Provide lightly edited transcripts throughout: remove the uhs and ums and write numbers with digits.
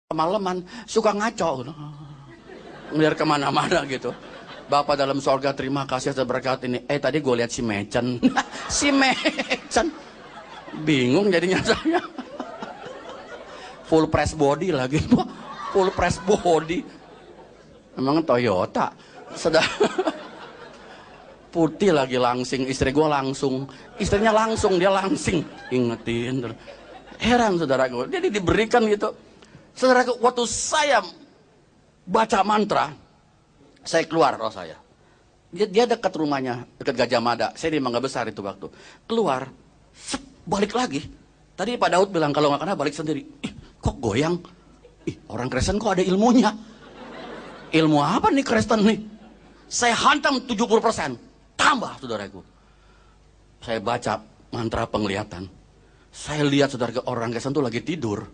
Malaman suka ngaco ngeliat kemana-mana gitu. Bapak dalam sorga, terima kasih atas berkat ini. Tadi gue lihat si Mecen. Si Mecen bingung jadinya saya. Full press body lagi. Full press body. Emang Toyota sudah putih lagi langsing. Istri gue langsung, istrinya langsung, dia langsing ingetin. Heran saudaraku, jadi diberikan gitu. Saudaraku, waktu saya baca mantra, saya keluar roh saya. Dia dekat rumahnya, dekat Gajah Mada. Saya di Mangga Besar itu waktu. Keluar, balik lagi. Tadi Pak Daud bilang kalau nggak kena balik sendiri. Kok goyang? Orang Kristen kok ada ilmunya? Ilmu apa nih Kristen nih? Saya hantam 70%. Tambah saudaraku. Saya baca mantra penglihatan. Saya lihat saudaraku, orang Kristen tuh lagi tidur.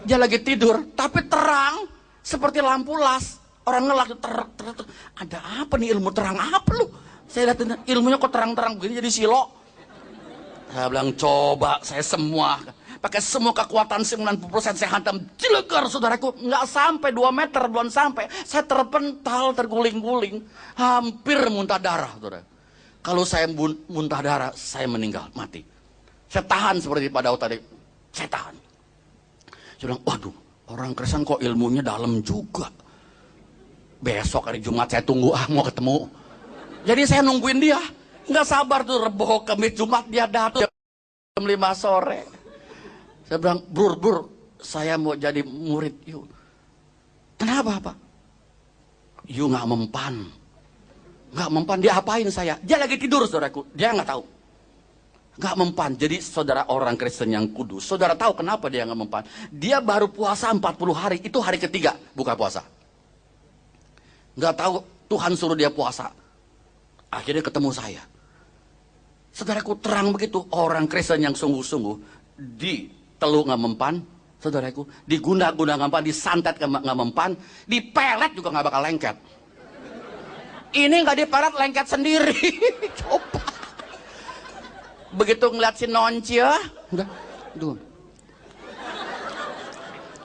Dia lagi tidur, tapi terang seperti lampu las. Orang ngelak, ada apa nih, ilmu terang apa lu? Saya lihat ilmunya kok terang-terang begini jadi silo. Saya bilang coba saya semua, pakai semua kekuatan 90% saya hantam cilegar saudaraku. Nggak sampai 2 meter, belum sampai. Saya terpental, terguling-guling. Hampir muntah darah saudara. Kalau saya muntah darah, saya meninggal, mati. Saya tahan seperti Pak Daud tadi. Saya tahan. Saya bilang, waduh, orang Kristen kok ilmunya dalam juga. Besok hari Jumat saya tunggu, mau ketemu. Jadi saya nungguin dia. Nggak sabar tuh, Rebo, Kamis, Jumat dia datang jam 5 sore. Saya bilang, Bur, saya mau jadi murid you. Kenapa, Pak? You nggak mempan. Nggak mempan, dia apain saya? Dia lagi tidur, saudaraku. Dia nggak tahu. Nggak mempan. Jadi saudara, orang Kristen yang kudus, saudara tahu kenapa dia nggak mempan? Dia baru puasa 40 hari, itu hari ketiga buka puasa. Nggak tahu Tuhan suruh dia puasa. Akhirnya ketemu saya. Saudaraku, terang begitu. Orang Kristen yang sungguh-sungguh di teluk nggak mempan, saudaraku, di guna-guna nggak mempan, disantet nggak mempan, dipelet juga nggak bakal lengket. Ini nggak dipelet, lengket sendiri. Coba. Begitu ngeliat si Noncia, udah, aduh.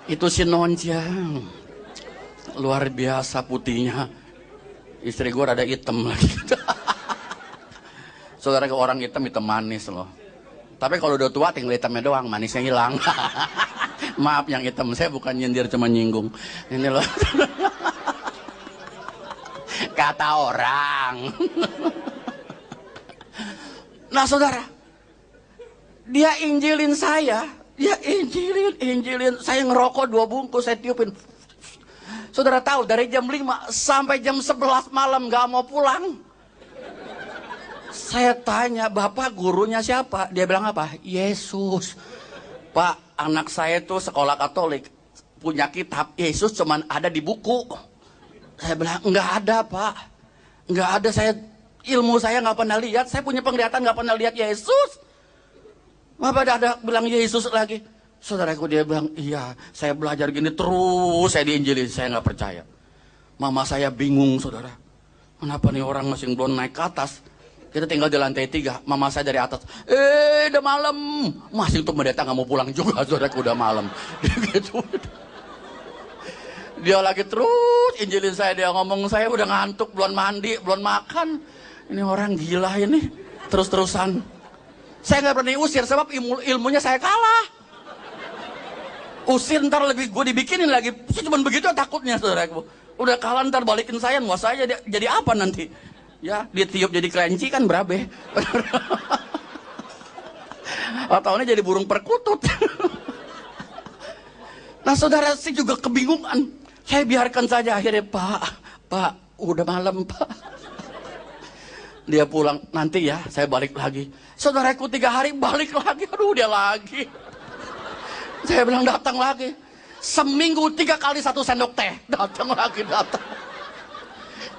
Itu si Noncia, luar biasa putihnya. Istri gue rada hitam lagi. Saudara, ke orang hitam manis loh. Tapi kalau udah tua tinggal hitamnya doang, manisnya hilang. Maaf yang hitam, saya bukan nyindir, cuma nyinggung. Ini loh. Kata orang. Nah saudara, dia injilin saya, dia injilin, saya ngerokok 2 bungkus, saya tiupin. Saudara tahu, dari jam 5 sampai jam 11 malam gak mau pulang. Saya tanya, Bapak gurunya siapa? Dia bilang apa? Yesus. Pak, anak saya tuh sekolah Katolik, punya kitab, Yesus cuman ada di buku. Saya bilang, enggak ada Pak, enggak ada, ilmu saya nggak pernah lihat, saya punya penglihatan nggak pernah lihat Yesus. Bapak ada bilang Yesus lagi. Saudaraku, dia bilang, iya, saya belajar gini terus, saya diinjilin, saya nggak percaya. Mama saya bingung, saudara. Kenapa nih orang masih belum naik ke atas? Kita tinggal di lantai 3, mama saya dari atas. Udah malam, masih untuk pendeta nggak mau pulang juga, saudaraku, udah malam. Gitu. Dia lagi terus injilin saya, dia ngomong, saya udah ngantuk, belum mandi, belum makan. Ini orang gila ini, terus-terusan. Saya nggak berani usir, sebab ilmunya saya kalah. Usir ntar lebih gue dibikinin lagi. Saya cuma begitu takutnya, saudaraku. Udah kalah ntar balikin saya, mau saya jadi apa nanti? Ya, ditiup jadi kelinci kan berabe. Atau ini jadi burung perkutut. Nah saudara, saya juga kebingungan. Saya biarkan saja, akhirnya, Pak, udah malam Pak. Dia pulang, nanti ya saya balik lagi. Saudaraku 3 hari balik lagi, aduh dia lagi. Saya bilang datang lagi. Seminggu 3 kali 1 sendok teh. Datang lagi.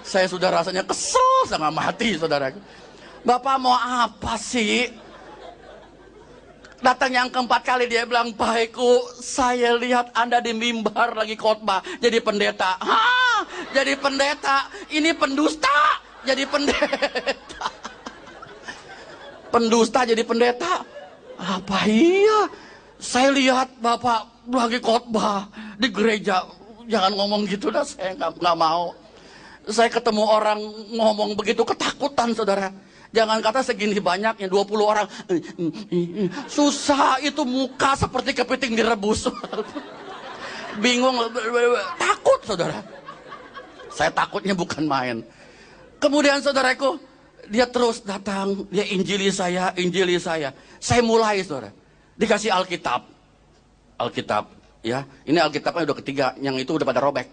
Saya sudah rasanya kesel setengah mati, saudaraku. Bapak mau apa sih? Datang yang keempat kali, dia bilang, Pak Eko, saya lihat Anda di mimbar lagi khotbah jadi pendeta. Hah? Jadi pendeta? Ini pendusta. Jadi pendeta. Pendusta jadi pendeta? Apa iya? Saya lihat Bapak lagi khotbah di gereja. Jangan ngomong gitu dah, saya nggak mau. Saya ketemu orang ngomong begitu ketakutan, saudara. Jangan kata segini banyaknya, 20 orang. Susah, itu muka seperti kepiting direbus. Bingung, takut, saudara. Saya takutnya bukan main. Kemudian saudaraku, dia terus datang, dia injili saya, injili saya. Saya mulai, saudara. Dikasih Alkitab, ya. Ini Alkitabnya udah ketiga, yang itu udah pada robek.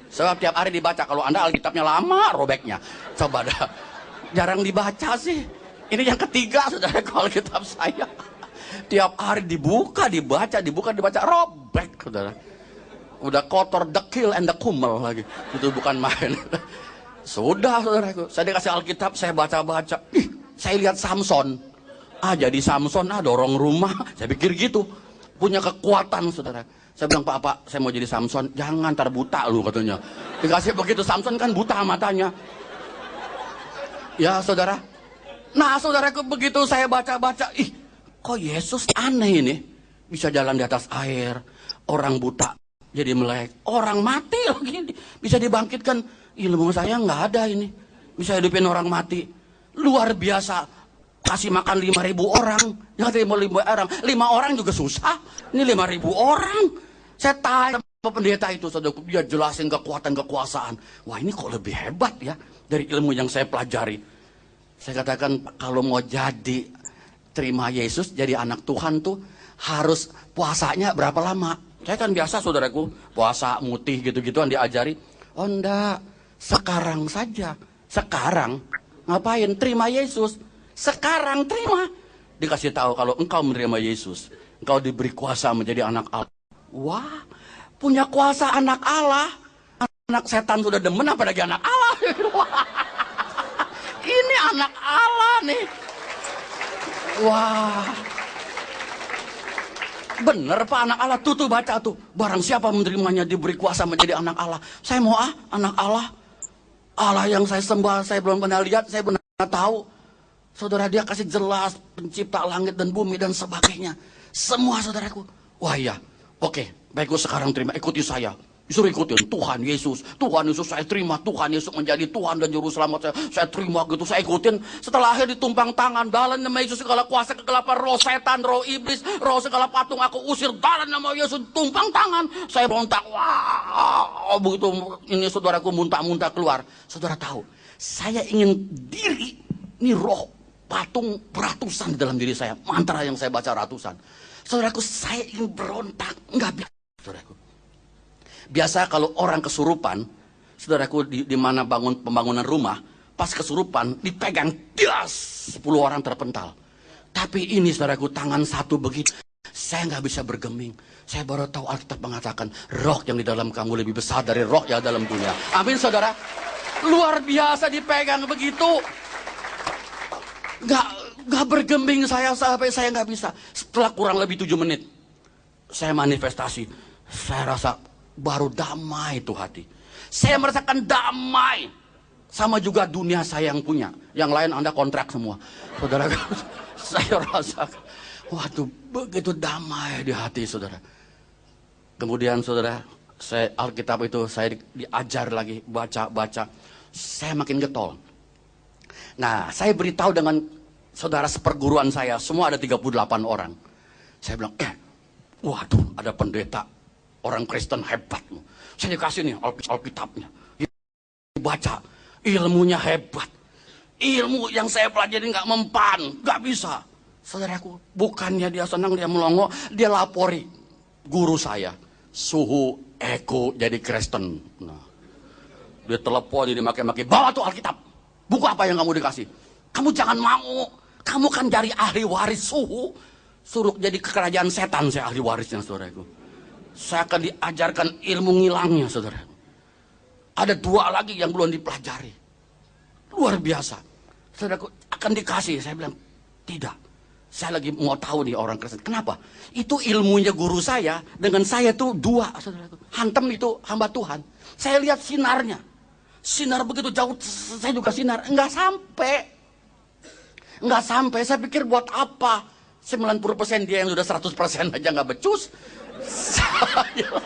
Sebab tiap hari dibaca. Kalau Anda Alkitabnya lama robeknya. Coba dah. Jarang dibaca sih. Ini yang ketiga, saudara, Alkitab saya. Tiap hari dibuka, dibaca, robek, saudara. Udah kotor, dekil, and kumel lagi. Itu bukan main. Sudah, saudaraku. Saya dikasih Alkitab, saya baca-baca. Saya lihat Samson. Jadi Samson, dorong rumah. Saya pikir gitu. Punya kekuatan, saudara. Saya bilang, Pak, saya mau jadi Samson. Jangan, ntar buta lu, katanya. Dikasih begitu, Samson kan buta matanya. Ya, saudara. Nah, saudaraku, begitu saya baca-baca. Kok Yesus aneh ini. Bisa jalan di atas air. Orang buta jadi melek. Orang mati lagi. Bisa dibangkitkan. Ilmu saya nggak ada ini. Bisa hidupin orang mati. Luar biasa. Kasih makan 5.000 orang. Jangan 5.000 orang. 5 orang juga susah. Ini 5.000 orang. Saya tanya sama pendeta itu, saudaraku, dia jelasin kekuatan, kekuasaan. Wah, ini kok lebih hebat ya dari ilmu yang saya pelajari. Saya katakan, kalau mau jadi terima Yesus, jadi anak Tuhan tuh harus puasanya berapa lama? Saya kan biasa, saudaraku, puasa mutih gitu-gituan diajari. Oh enggak, sekarang saja. Sekarang ngapain? Terima Yesus. Sekarang terima. Dikasih tahu kalau engkau menerima Yesus, engkau diberi kuasa menjadi anak Allah. Wah, punya kuasa anak Allah. Anak setan sudah demen, apalagi anak Allah. Ini anak Allah nih. Wah, bener Pak, anak Allah. Tuh baca tuh. Barang siapa menerimanya diberi kuasa menjadi anak Allah. Saya mau anak Allah. Allah yang saya sembah, saya belum pernah lihat, saya belum pernah tahu. Saudara, dia kasih jelas pencipta langit dan bumi dan sebagainya. Semua, saudaraku. Wah iya. Oke, baikku sekarang terima, ikuti saya. Disuruh ikutin Tuhan Yesus. Tuhan Yesus saya terima. Tuhan Yesus menjadi Tuhan dan Juru Selamat saya terima gitu. Saya ikutin. Setelah akhir ditumpang tangan. Dalam nama Yesus segala kuasa kegelapan, roh setan, roh iblis, roh segala patung aku usir. Dalam nama Yesus tumpang tangan. Saya berontak. Wah, begitu ini saudaraku muntah-muntah keluar. Saudara tahu, saya ingin diri. Ini roh patung beratusan di dalam diri saya. Mantra yang saya baca ratusan. Saudaraku, saya ingin berontak. Enggak bisa, saudaraku. Biasa kalau orang kesurupan, saudaraku, di mana pembangunan rumah, pas kesurupan, dipegang, das, 10 orang terpental. Tapi ini, saudaraku, tangan satu begitu. Saya nggak bisa bergeming. Saya baru tahu Alkitab mengatakan, roh yang di dalam kamu lebih besar dari roh yang dalam dunia. Amin, saudara. Luar biasa dipegang begitu. Gak bergeming saya sampai saya nggak bisa. Setelah kurang lebih 7 menit, saya manifestasi. Saya rasa baru damai itu hati. Saya merasakan damai. Sama juga dunia saya yang punya. Yang lain Anda kontrak semua. Saudara, saya rasa, waduh, begitu damai di hati, saudara. Kemudian, saudara, saya Alkitab itu saya diajar lagi, baca. Saya makin getol. Nah, saya beritahu dengan saudara seperguruan saya, semua ada 38 orang. Saya bilang, waduh, ada pendeta, orang Kristen hebat. Saya dikasih nih Alkitabnya. Baca, ilmunya hebat. Ilmu yang saya pelajari nggak mempan, nggak bisa. Saudaraku, bukannya dia senang, dia melongo, dia lapori guru saya. Suhu Eko jadi Kristen. Nah, dia telepon, dia maki-maki, bawa tuh Alkitab. Buku apa yang kamu dikasih? Kamu jangan mau. Kamu kan dari ahli waris suhu. Suruh jadi kerajaan setan, saya ahli warisnya, saudaraku. Saya akan diajarkan ilmu ngilangnya, saudara. Ada 2 lagi yang belum dipelajari. Luar biasa. Saudaraku, akan dikasih. Saya bilang, tidak. Saya lagi mau tahu nih orang Kristen. Kenapa? Itu ilmunya guru saya. Dengan saya tuh 2, saudaraku. Hantem itu hamba Tuhan. Saya lihat sinarnya. Sinar begitu jauh, saya juga sinar. Enggak sampai. Saya pikir buat apa? 90% dia yang sudah 100% aja nggak becus. Saya